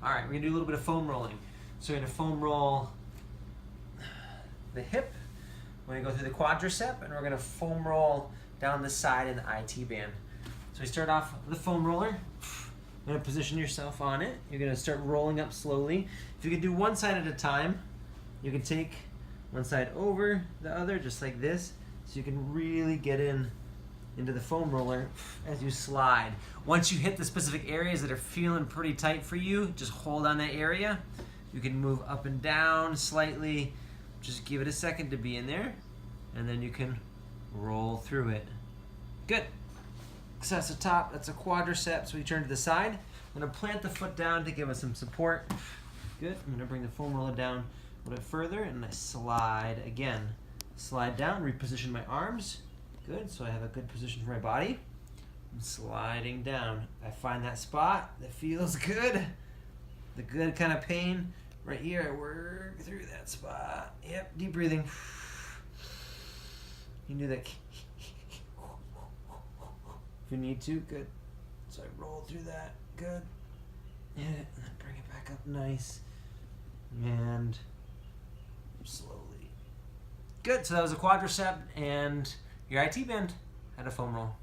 All right, we're gonna do a little bit of foam rolling. So we're gonna foam roll the hip. We're gonna go through the quadricep, and we're gonna foam roll down the side in the IT band. So we start off with the foam roller. You're gonna position yourself on it. You're gonna start rolling up slowly. If you can do one side at a time, you can take one side over the other, just like this, so you can really get into the foam roller as you slide. Once you hit the specific areas that are feeling pretty tight for you, just hold on that area. You can move up and down slightly. Just give it a second to be in there, and then you can roll through it. Good. So that's the top, that's a quadricep. So we turn to the side. I'm gonna plant the foot down to give us some support. Good. I'm gonna bring the foam roller down a little bit further, and I slide again. Slide down, reposition my arms. Good, so I have a good position for my body. I'm sliding down. I find that spot that feels good. The good kind of pain right here. I work through that spot. Yep, deep breathing. You can do that if you need to. Good. So I roll through that. Good. Yeah, and then bring it back up nice. And slowly. Good, so that was a quadricep and your IT band had a foam roll.